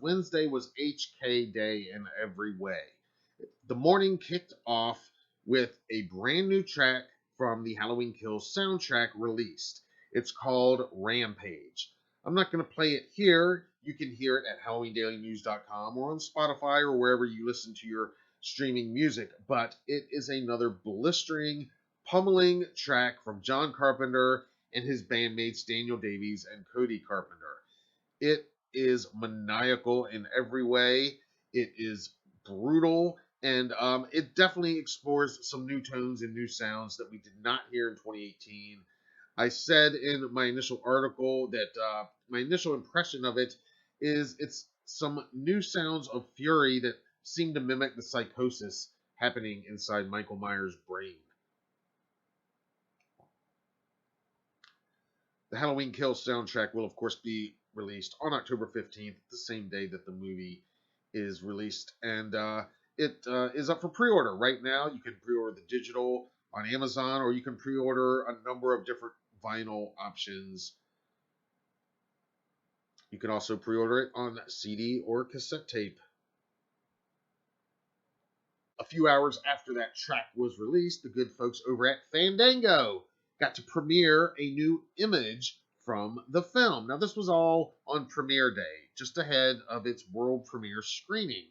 Wednesday was HK Day in every way. The morning kicked off with a brand new track from the Halloween Kills soundtrack released. It's called Rampage. I'm not going to play it here. You can hear it at HalloweenDailyNews.com or on Spotify or wherever you listen to your streaming music. But it is another blistering, pummeling track from John Carpenter and his bandmates Daniel Davies and Cody Carpenter. It is maniacal in every way. It is brutal, and it definitely explores some new tones and new sounds that we did not hear in 2018. I said in my initial article that my initial impression of it is it's some new sounds of fury that seem to mimic the psychosis happening inside Michael Myers' brain. The Halloween Kills soundtrack will, of course, be released on October 15th, the same day that the movie is released. And it is up for pre-order right now. You can pre-order the digital on Amazon, or you can pre-order a number of different vinyl options. You can also pre-order it on CD or cassette tape. A few hours after that track was released, the good folks over at Fandango got to premiere a new image from the film. Now, this was all on premiere day, just ahead of its world premiere screening.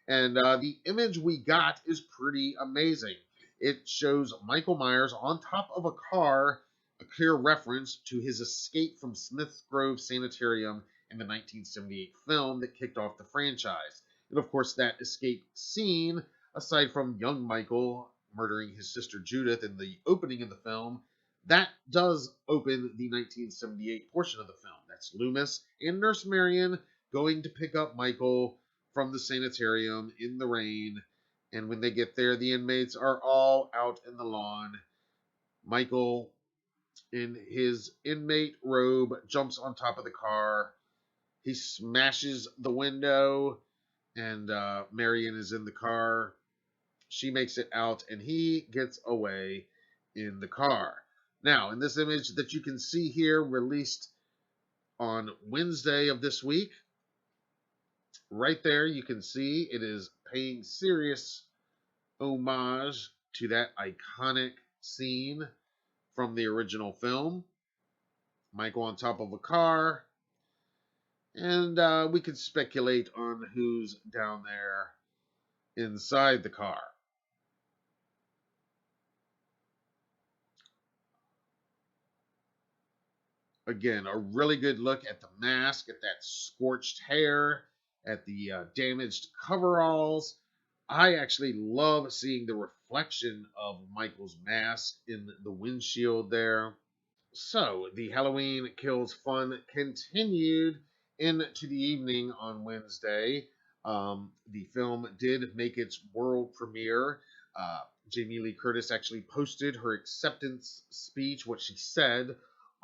And the image we got is pretty amazing. It shows Michael Myers on top of a car, a clear reference to his escape from Smith Grove Sanitarium in the 1978 film that kicked off the franchise. And of course, that escape scene, aside from young Michael murdering his sister Judith in the opening of the film, that does open the 1978 portion of the film. That's Loomis and Nurse Marion going to pick up Michael from the sanitarium in the rain. And when they get there, the inmates are all out in the lawn. Michael, in his inmate robe, jumps on top of the car. He smashes the window, and Marion is in the car. She makes it out, and he gets away in the car. Now, in this image that you can see here, released on Wednesday of this week, right there you can see it is paying serious homage to that iconic scene from the original film. Michael on top of a car, and we could speculate on who's down there inside the car. Again, a really good look at the mask, at that scorched hair, at the damaged coveralls. I actually love seeing the reflection of Michael's mask in the windshield there. So, the Halloween Kills fun continued into the evening on Wednesday. The film did make its world premiere. Jamie Lee Curtis actually posted her acceptance speech, what she said,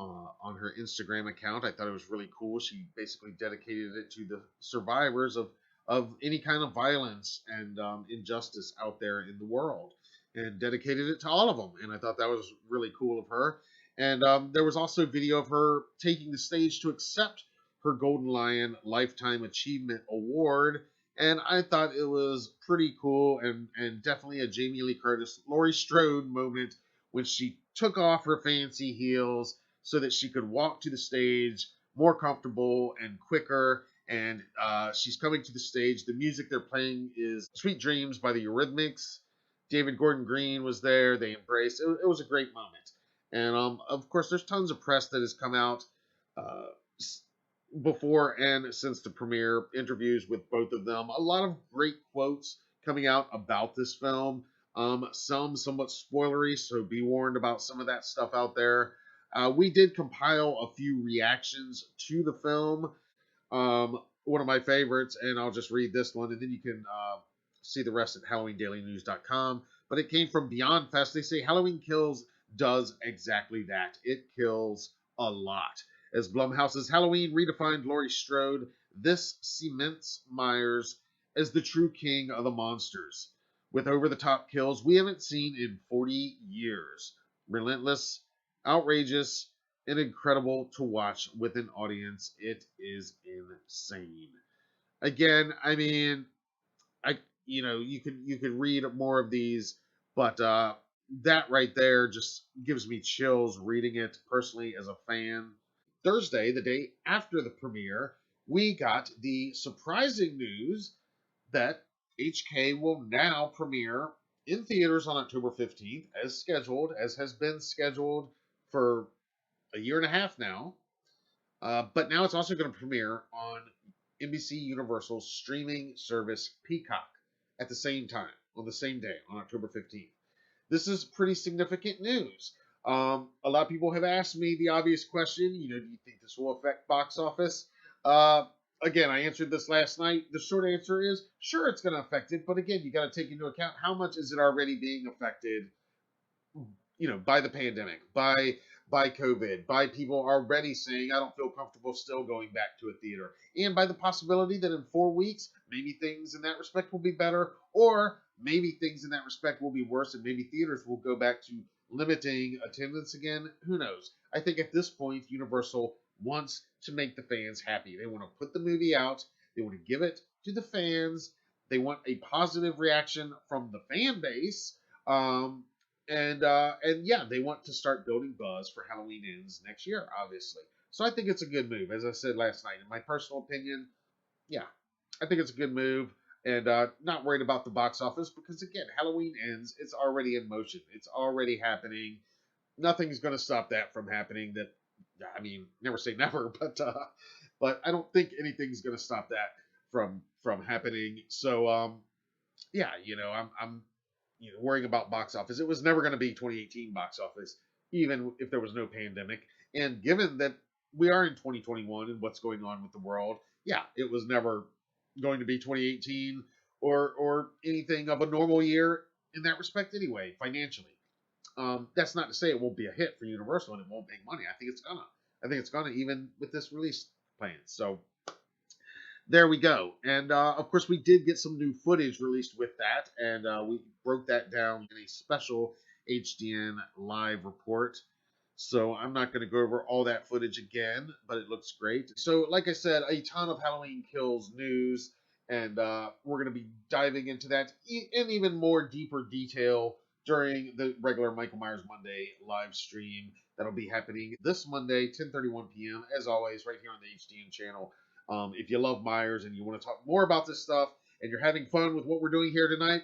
on her Instagram account. I thought it was really cool. She basically dedicated it to the survivors of any kind of violence and injustice out there in the world, and dedicated it to all of them. And I thought that was really cool of her. And there was also video of her taking the stage to accept her Golden Lion Lifetime Achievement Award. And I thought it was pretty cool, and definitely a Jamie Lee Curtis, Laurie Strode moment when she took off her fancy heels so that she could walk to the stage more comfortable and quicker. And she's coming to the stage. The music they're playing is Sweet Dreams by the Eurythmics. David Gordon Green was there. They embraced. It was a great moment. And of course, there's tons of press that has come out before and since the premiere, interviews with both of them. A lot of great quotes coming out about this film. Some somewhat spoilery, so be warned about some of that stuff out there. We did compile a few reactions to the film. One of my favorites, and I'll just read this one, and then you can see the rest at HalloweenDailyNews.com. But it came from Beyond Fest. They say Halloween Kills does exactly that. It kills a lot. As Blumhouse's Halloween redefined Laurie Strode, this cements Myers as the true king of the monsters, with over-the-top kills we haven't seen in 40 years. Relentless, outrageous, and incredible to watch with an audience. It is insane. again, I mean, I you could read more of these, but that right there just gives me chills reading it personally as a fan. Thursday, the day after the premiere, we got the surprising news that HK will now premiere in theaters on October 15th, as scheduled, as has been scheduled for a year and a half now. But now it's also going to premiere on NBC Universal's streaming service Peacock at the same time, on the same day, on October 15th. This is pretty significant news. A lot of people have asked me the obvious question, do you think this will affect box office? Uh, Again, I answered this last night. The short answer is sure, it's going to affect it, but again, you got to take into account how much is it already being affected, by the pandemic, by COVID, by people already saying I don't feel comfortable still going back to a theater, and by the possibility that in 4 weeks maybe things in that respect will be better, or maybe things in that respect will be worse, and maybe theaters will go back to limiting attendance again. Who knows? I think at this point Universal wants to make the fans happy. They want to put the movie out. They want to give it to the fans. They want a positive reaction from the fan base. And yeah, they want to start building buzz for Halloween Ends next year, obviously. So I think it's a good move. As I said last night, in my personal opinion, yeah, I think it's a good move, and not worried about the box office because again, Halloween Ends. It's already in motion. It's already happening. Nothing's going to stop that from happening. That, I mean, never say never, but I don't think anything's going to stop that from happening. So yeah, I'm worrying about box office. It was never going to be 2018 box office, even if there was no pandemic. And given that we are in 2021 and what's going on with the world, yeah, it was never going to be 2018 or anything of a normal year in that respect anyway, financially. That's not to say it won't be a hit for Universal and it won't make money. I think it's gonna. I think it's gonna, even with this release plan. So there we go. And of course, we did get some new footage released with that, and we broke that down in a special HDN live report. So I'm not going to go over all that footage again, but it looks great. So, like I said, a ton of Halloween Kills news, and we're going to be diving into that in even more deeper detail during the regular Michael Myers Monday live stream that'll be happening this Monday, 10:31 p.m. As always, right here on the HDN channel. If you love Myers and you want to talk more about this stuff and you're having fun with what we're doing here tonight,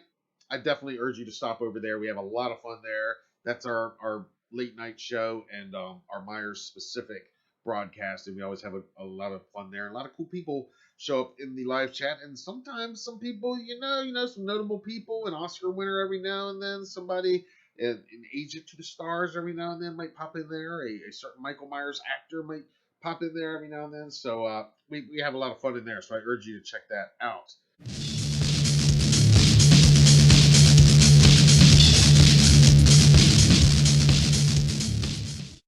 I definitely urge you to stop over there. We have a lot of fun there. That's our late night show and our Myers specific broadcast, and we always have a lot of fun there. A lot of cool people show up in the live chat, and sometimes some people, some notable people, an Oscar winner every now and then, somebody, an agent to the stars every now and then might pop in there. A certain Michael Myers actor might pop in there every now and then. So we have a lot of fun in there. So I urge you to check that out.